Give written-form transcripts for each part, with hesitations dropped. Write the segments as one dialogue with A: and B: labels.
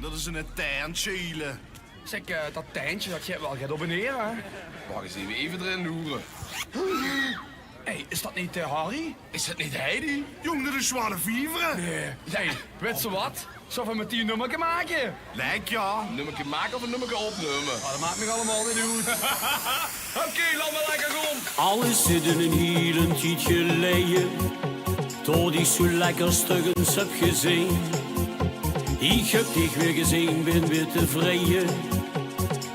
A: dat is een tuintje.
B: Zeg, dat tijntje dat je wel gaat abonneren, hè?
C: Wacht eens even erin loeren.
B: Hé, is dat niet Harry?
C: Is het niet Heidi?
A: Jong, dat is zware viveren.
B: Nee. Hey, weet je wat? Zullen we met die nummer maken?
A: Lijk ja.
C: Een nummerke maken of een nummerke opnemen?
B: Oh, dat maakt me allemaal niet uit. Oké, laat me lekker gaan.
D: Alles zit in een heel tijdje geleden, tot ik zo lekker stugens heb gezien. Ik heb dich weer gezien, ben weer tevreden.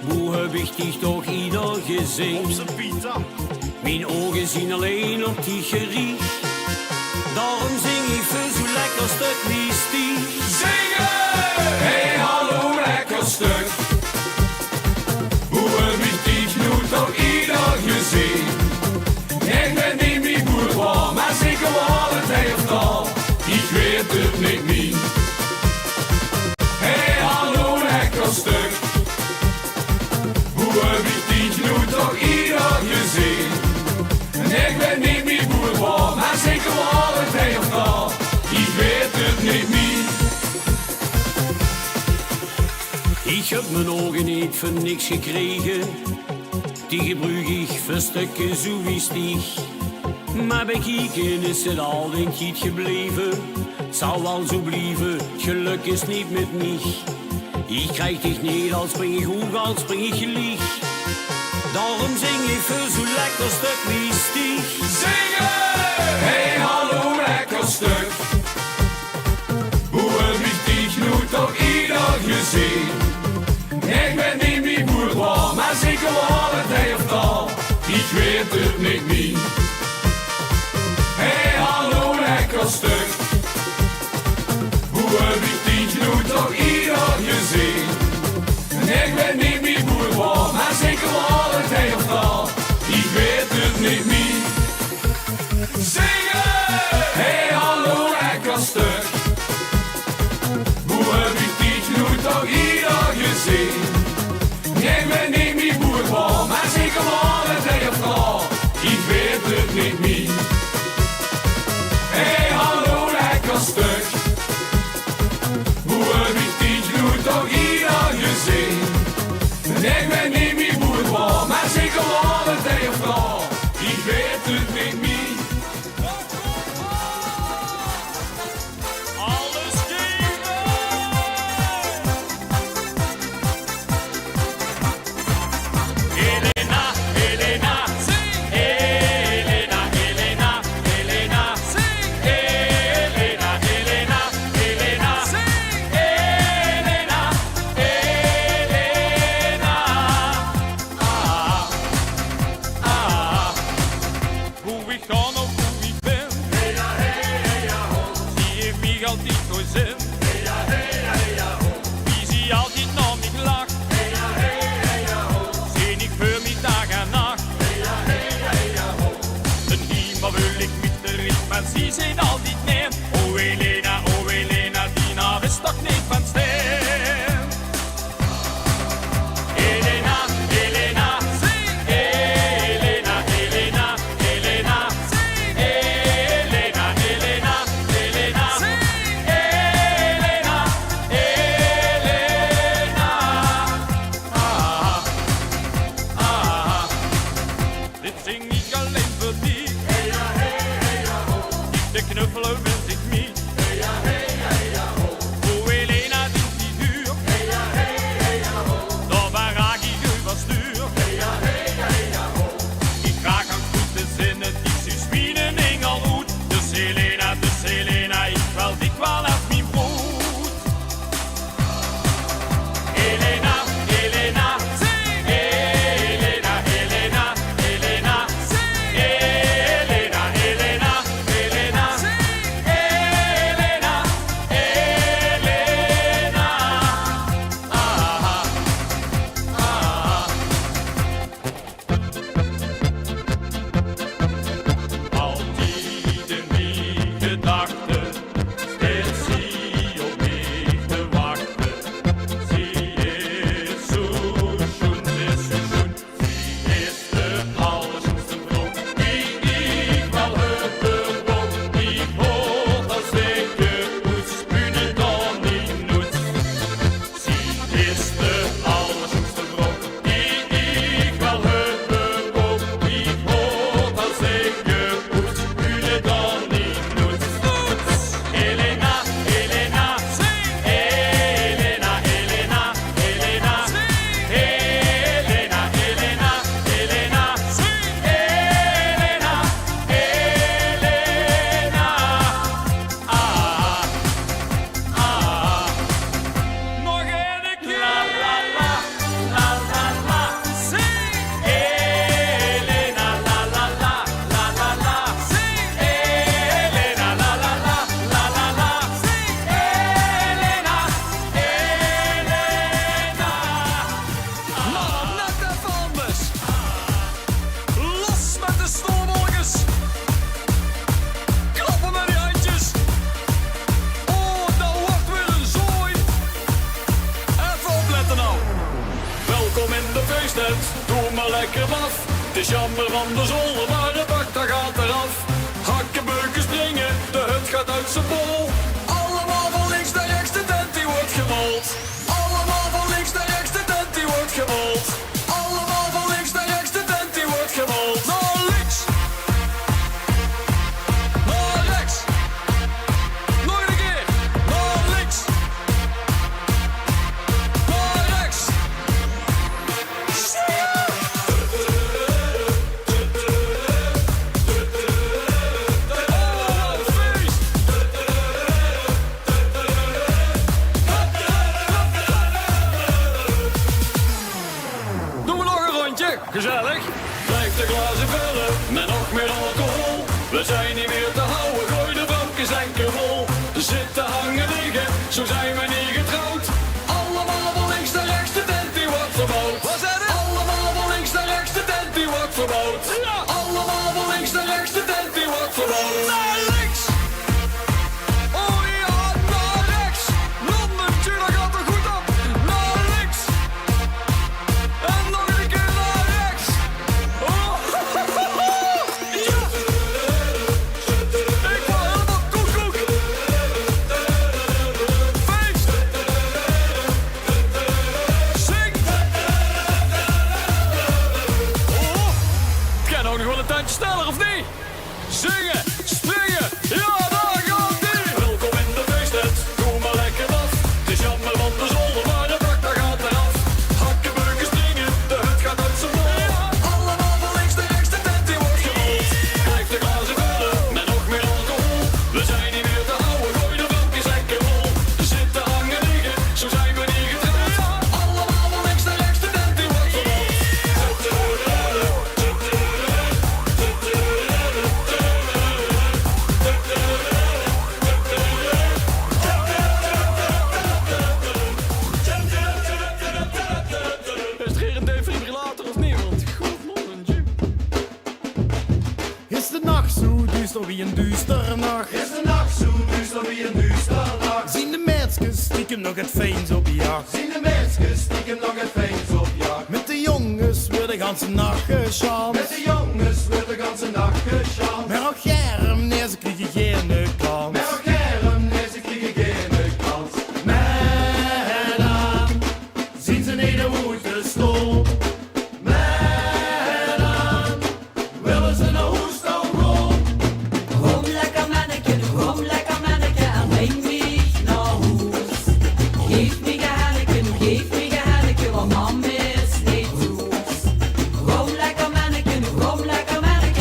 D: Hoe heb ik dich toch ieder gezien?
A: Op zijn pita.
D: Mijn ogen zien alleen op die gerief. Daarom zing ik voor zo lekker stuk mystie.
C: Zingen! Hey hallo, lekker stuk. Hoe heb ik dich nu toch ieder gezien? Ik ben niet meer goed waar, maar zeker wel het heeft al. Ik weet het niet meer. Hey hallo, lekker stuk. Hoe heb ik dich nu toch ieder gezien? Ik ben niet meer goed waar, maar zeker wel het heeft al. Ik weet het niet meer.
D: Ik heb mijn ogen niet voor niks gekregen. Die gebruik ik voor stukken zo wist ik. Maar bij kijken is het al een kiet gebleven. Het zal wel zo blijven, het geluk is niet met mij. Ik krijg dich niet, al spring ik hoog, al spring ik lieg. Daarom zing ik voor zo lekker stuk mystie.
C: Zingen! Hey hallo, lekker stuk. Hoe heb ik dich nu toch ieder gezien? Ik ben niet meer goed waar, maar zeker wel het heeft al. Ik weet het niet meer. Hey hallo, lekker stuk. Hoe heb ik dich nu toch ieder gezien? Ik ben niet meer goed waar, maar zeker wel het heeft al. Ik weet het niet meer. Zingen! Hey hallo, lekker stuk. Hoe heb ik dich nu toch ieder gezien? Ik ben niet meer goed waar, maar zeker wel het heeft al. Ik weet het niet meer. Hey hallo, lekker stuk. Hoe heb ik dich nu toch ieder gezien? Ik ben niet meer goed waar, maar zeker wel het heeft al. Ik weet het niet meer.
D: Alles geven! feest het, doe maar lekker af. Het is jammer van de zolder, maar de bak daar gaat eraf. Hakken, beuken, springen, de hut gaat uit zijn bol. Allemaal van links naar rechts, de tent die wordt gemold. Allemaal van links naar rechts, de tent die wordt gemold. Allemaal van links naar rechts, de tent die wordt gemold. Naar links. Naar rechts. Nog een keer. Naar links. Naar rechts. Doen we nog een rondje? Gezellig. Blijf de glazen vullen met nog meer alcohol. We zijn niet meer te houden, gooi de bankjes enkel vol. Zitten, hangen, liggen, zo zijn we niet getrouwd. Allemaal van links naar rechts, de tent die wordt verbouwd. Wat zei het? Allemaal van links naar rechts, de tent die wordt verbouwd. Ja. Allemaal van links naar rechts, de tent die wordt verbouwd. Naar links! Oh ja, naar rechts! Londentje, dat gaat er goed op. Naar links! En nog een keer naar rechts! Oh, ja! Ik word helemaal koekoek! Feest! Zing! Oh, het kan ook nog wel een tandje sneller, of niet? Zingen, springen, ja, daar gaat ie! Welkom in de feestnet, doe maar lekker af. Het is jammer van de zolder, maar de bak daar gaat eraf. Hakken, beuken, springen, de hut gaat uit zijn bol. Allemaal van links naar rechts, de tent die wordt gerold. Blijf de glazen vullen met nog meer alcohol. We zijn niet meer te houden, gooi de bankjes enkel vol. Zitten, hangen, liggen, zo zijn we niet getrouwd. Allemaal van links naar rechts, de tent die wordt gerold. Is er hier een defibrillator of niet? Want godmannetje.
A: Is de nacht zo duister wie een duister nacht? Is de nacht zo duister wie een duister nacht? Zien de meisjes stiekem nog het veens op jacht? Zien de meisjes stiekem nog het veens op jacht? Met de jongens wordt de ganse nacht geschaamd. Met de jongens wordt de ganse nacht geschaamd. Maar ook germ, nee, ze kriegen geen kans. Maar ook germ, nee, ze kriegen geen kans. Maar dan zien ze niet hoe te stoel. Maar dan willen ze naar hoest of rol.
E: Komm lecker Manneke, en breng mich nach Hus. Geef mir Hanneke, want Mama is niet zoet. Komm lecker Manneke,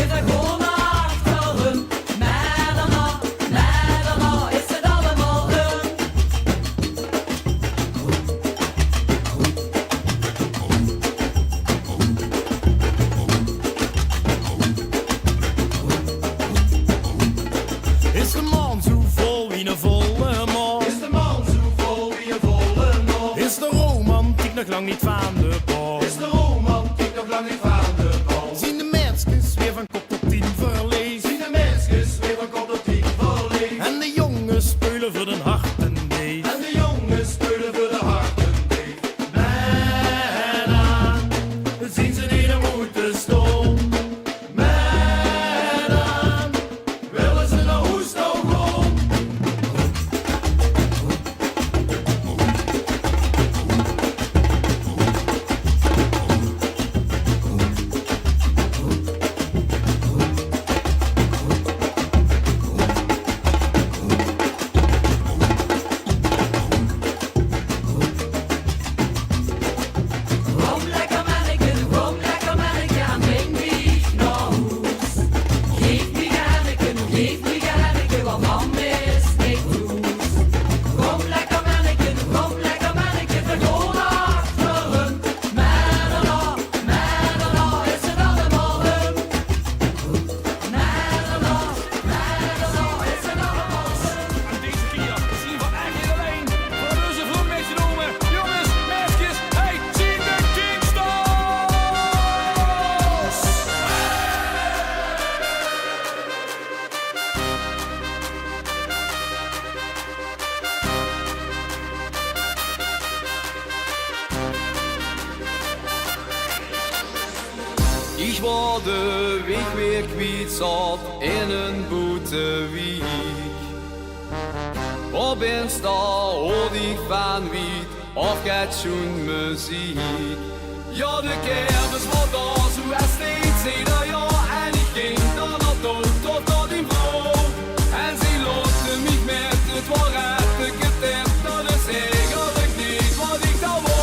E: we gaan naar achteren. Maar daarna is het allemaal hun.
A: Is de man zo vol wie een volle man? Is de man zo vol wie een volle man? Is de romantiek nog lang niet van de bal? Is de romantiek nog lang niet van de bal? Zien de meisjes weer van kop tot 10 verlees? Zien de meisjes weer van kop tot 10 verlees? En de jongens spelen voor de harten deed. En de jongens spelen voor de harten deed. Maar dan zien ze niet de moeite stoom. Maar dan willen ze naar hoest of rol.
C: Ich war de Weg weer kwijt zat in een boetewiek. Op Insta hoorde ik van wie of gaat zo'n muziek. Ja, de kermis was daar zo steeds ieder jaar en ik ging dan naar dood tot dat die vrouw. En ze loste mich met het waarheid getest, dat is eigenlijk niet wat ik dan wou.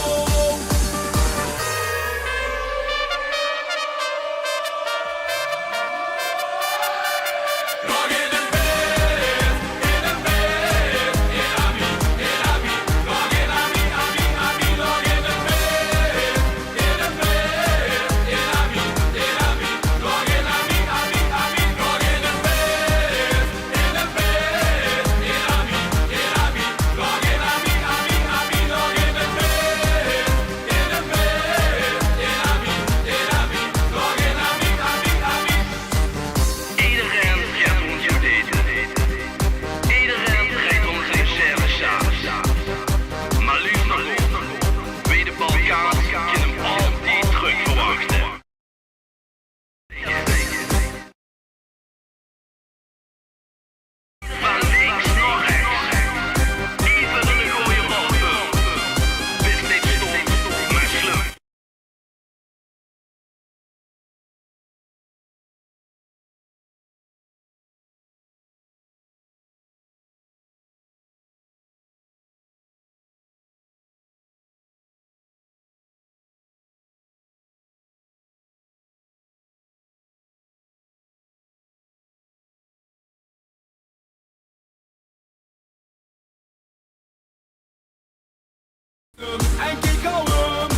C: En kijk al hem,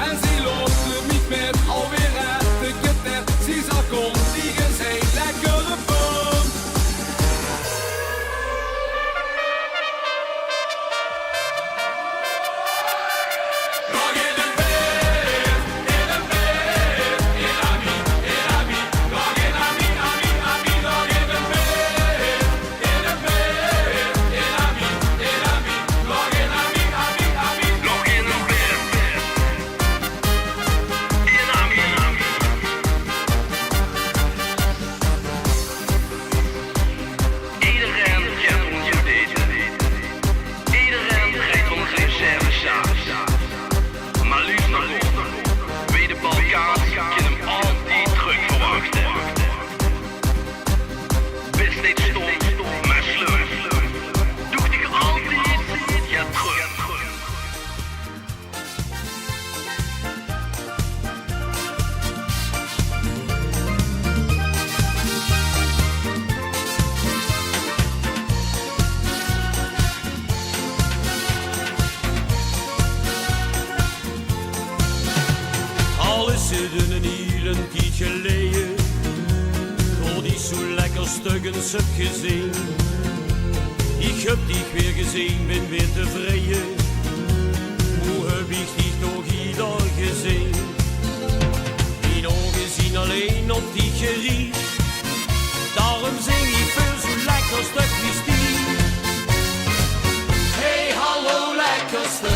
C: en ze loste mich met alweer uit de getest. Ze zag kon tegen zijn lekkere bum. Nog in een bed, in een bed, in ami, nog in ami, nog in een bed, in een bed, in ami, nog in ami.
D: Zitten hier een tijdje geleden, door die zo lekker stukken heb gezien. Ik heb dich weer gezien, ben weer tevreden. Hoe heb ik dich toch ieder gezien? Die ogen zien alleen op die gerief. Daarom zing ik veel zo lekker stukjes die.
E: Hey, hallo lekkerste.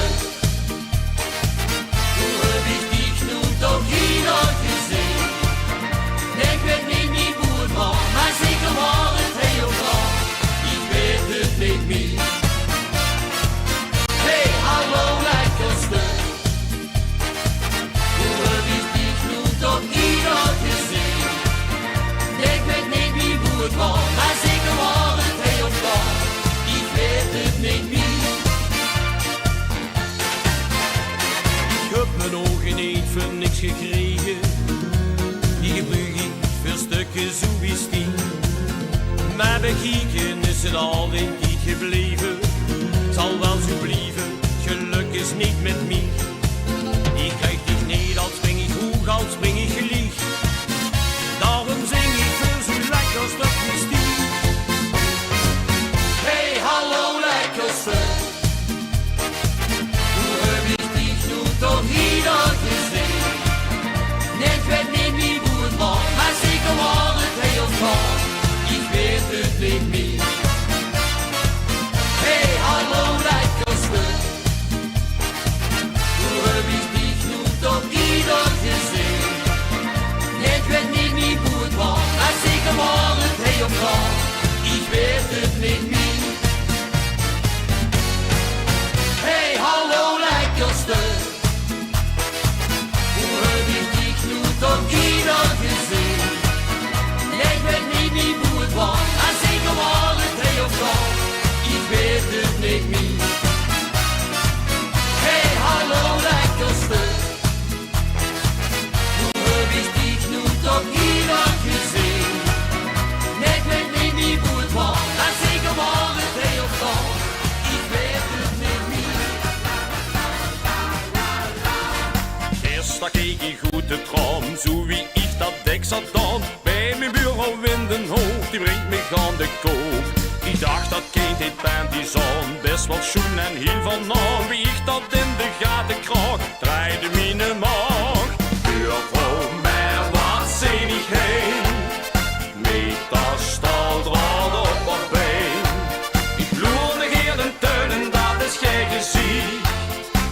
E: Hoe heb ik dich nu toch ieder gezien? Ik weet niet hoe het was, maar zeker was het heel graag. Ik weet het niet meer. Hey, hallo lekkerste. Hoe heb ik dich nu toch ieder gezien? Ik weet niet hoe het was, maar zeker was het heel graag. Ik weet het niet meer.
D: Ik heb mijn ogen niet voor niks gekregen. Die gebruik ik voor stukken zo is die. Maar bij kijken is het al een tijd gebleven. Het zal wel zo blijven, geluk is niet met mij. Ik krijg dich niet, als spring ik hoog, als spring ik gelieg. Daarom zing ik voor zo lekker stukjes die.
E: Hey, hallo lekkerste. Hoe heb ik dich nu toch ieder gezien? Ik weet niet hoe het was, maar zeker was het heel vaak. Ik weet het niet meer. Hey, hallo lekkerste.
A: daar keek ik goed te trom, zo wie ik dat dek zat dan. Bij mijn buurvrouw Windenhoofd, die brengt me aan de koop. Ik dacht dat kind dit panties aan, best wat schoen en heel van aan. Wie ik dat in de gaten kraag, draaide mine maag. Buurvrouw, maar wat zin ik heen, met dat staldraad op haar been. Ik loerde hier de tuinen, dat is geen gezicht.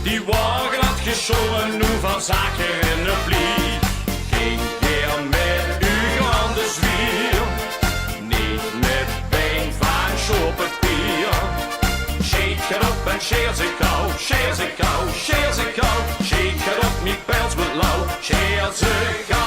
A: Die wagen had geschoren, nu van zaken in de vlieg. Geen keer met u aan de zwier, niet met been van showpapier. Shake het op en scheer ze kou, scheer ze kou, scheer ze kou. Shake het op, niet pijls met lauw, scheer ze kou.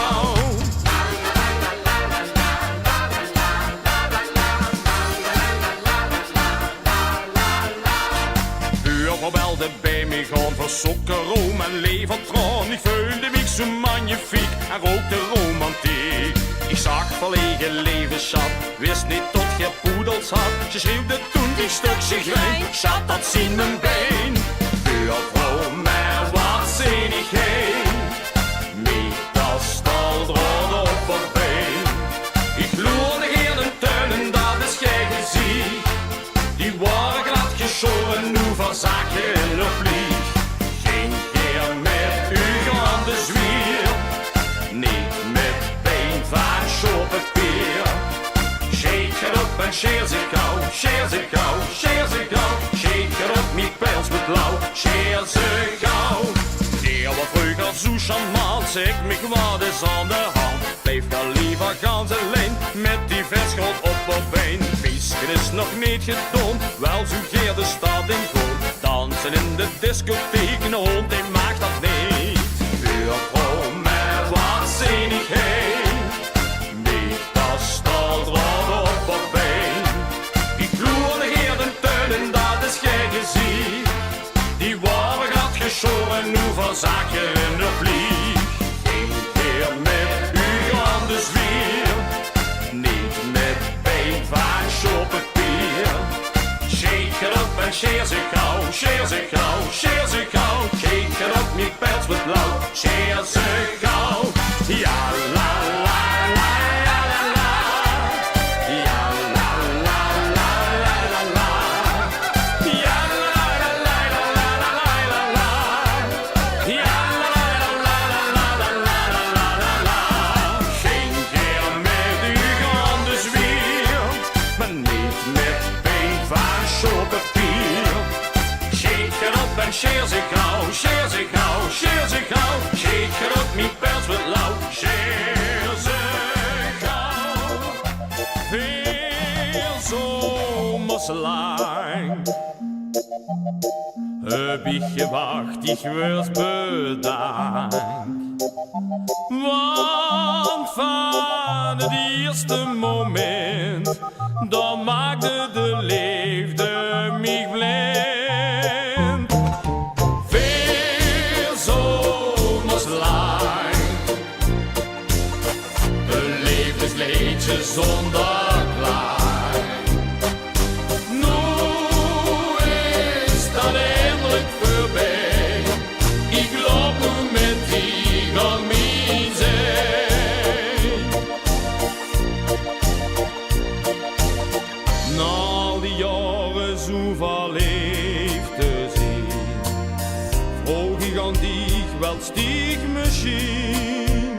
A: Buurvrouw belde bij mij gaan voor sokkerroom en levertron. Ik voelde me zo magnifiek en rookte romantiek. Ik zag verlegen levenschap, wist niet tot je poedels had. Ze schreeuwde toen die stukje grein, schat dat zien mijn been. Buurvrouw, maar wat zin ik heen, met dat staldraad op haar been. Ik loerde hier de tuinen, dat is geen gezicht. Die waren glad geschoren, nu van zaken in de vlieg. Geen keer met u aan de zwier, niet met been van showpapier. Shake het op en scheer ze kou, scheer ze kou, scheer ze kou. Shake het op, niet pijls met blauw, scheer ze kou. Die was vroeger zo charmant, zeg me wat is aan de hand. Blijf dan liever gaan ze alleen, met die versgrond op haar been. Feestje is nog niet gedaan, wel zo geer de stad in goot. Dansen in de discotheek, een hond die maakt dat niet. Buurvrouw, maar wat zin ik heen, met dat staldraad op haar been. Ik loerde hier de tuinen, dat is geen gezicht. Die waren glad geschoren, nu van zaken in de vlieg. Geen keer met u aan de zwier, niet met been van showpapier. Shake het op en scheer ze kou, scheer ze kou, scheer ze kou. Shake het op, niet pijls met blauw, scheer ze kou. Ja la la la la la la, ja la la la la la la, ja la la la la la la la la, ja la la la la la la la la la. Geen keer met u aan de zwier, maar niet met been van showpapier. Shake het op en scheer ze kou, scheer ze kou, scheer ze kou. Shake het op, niet pijls met lauw, scheer ze kou. Veel zomers lang heb ik gewacht, ik werd bedankt. Want van het eerste moment, dan maakte de liefde mij blind. Veel zomers lang, een levensliedje zonder klank. Nu is dat eindelijk voorbij, ik loop nu met die aan mijn zij. Na al die jaren zoveel leeft te zien, vroeg ik aan dich wel stieg misschien.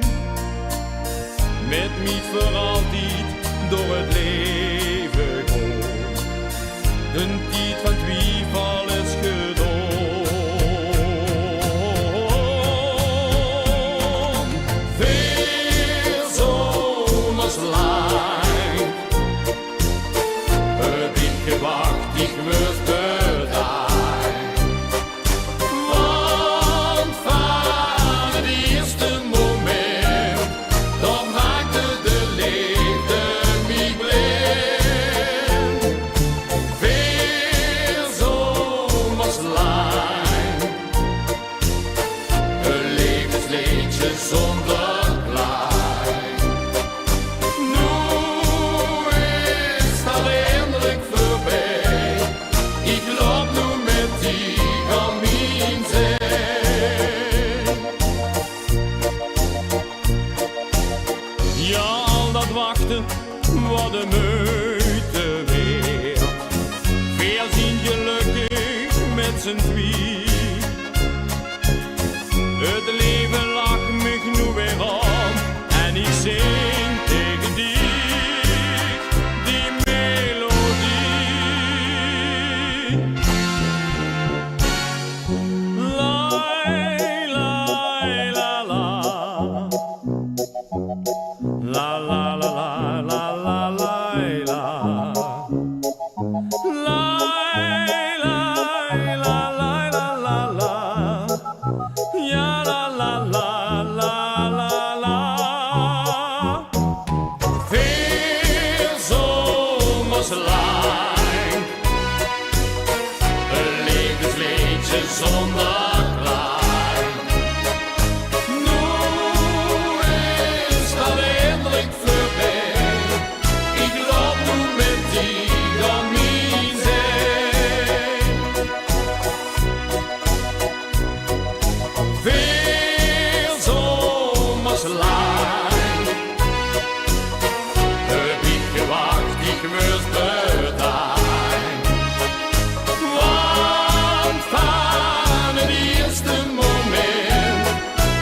A: Met mij voor altijd door het leven gaan, een tijd van twijfel is gedaan. Veel zomers lang heb ik gewacht, ik werd bedankt. Want van het eerste moment, dan maakte de liefde mij blind. Veel zomers lang, een levensliedje zonder klank. Nu is dat eindelijk voorbij, ik loop nu met die aan mijn zij. Het leven lacht me genoeg weer om en ik zing tegen die melodie. Lai, lai, la, la. La, la, la, la, la, la, la, la. Lai, lai, la, la, la, la, la. Ja, la, la, la, la, la, la. Veel zomers lang, een levensliedje zonder klank. Nu is dat eindelijk voorbij. Ik loop nu met die dan niet zijn. Veel zomers lang heb ik gewacht, ik moest bedanken. Want van het eerste moment,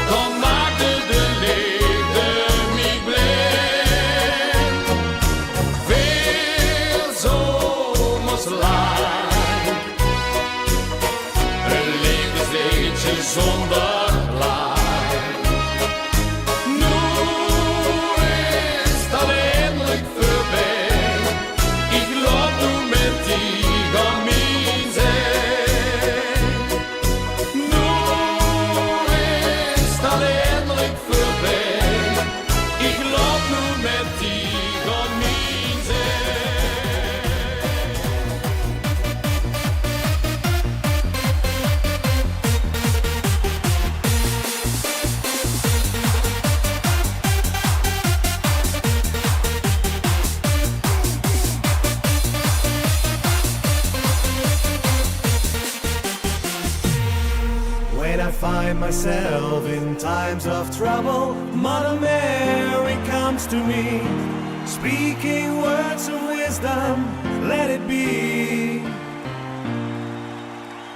A: dan maakte de liefde mij blind. Veel zomers lang, een levensliedje zonder klank. Nu is dat eindelijk voorbij. Ik loop nu met die aan mijn zij. Nu is dat eindelijk voorbij. Ik loop nu met die aan mijn zij.
F: When I find myself in times of trouble, Mother Mary comes to me, speaking words of wisdom, let it be.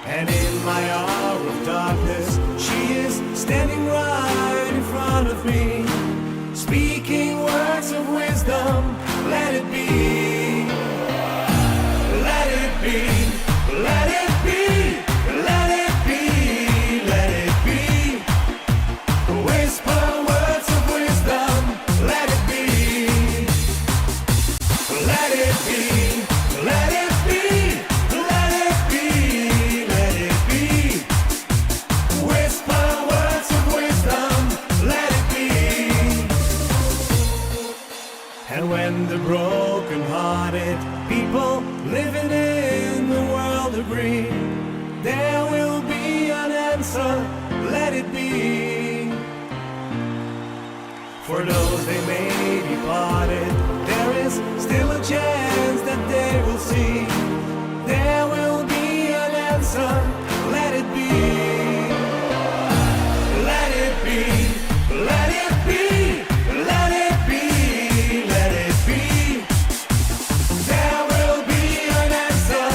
F: And in my hour of darkness, she is standing right in front of me, speaking words of wisdom, let it be. Let it be, let it be, let it be, let it be. Whisper words of wisdom, let it be. Let it be, let it be, let it be, let it be. Whisper words of wisdom, let it be. And when the broken-hearted people living in the world agree, there will be an answer, let it be. For those they may be parted, there is still a chance that they will see. There will be an answer, let it be. Let it be, let it be, let it be, let it be. There will be an answer,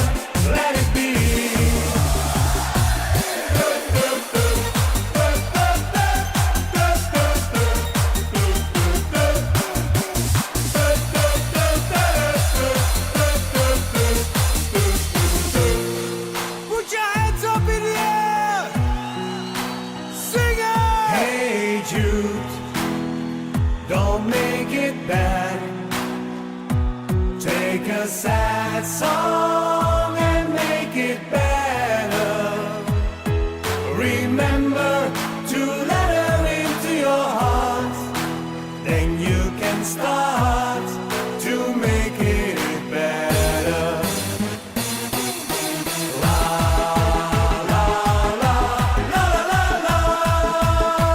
F: let it be.
A: Put your hands up in the air. Sing it.
F: Hey Jude, don't make it bad. Take a sad song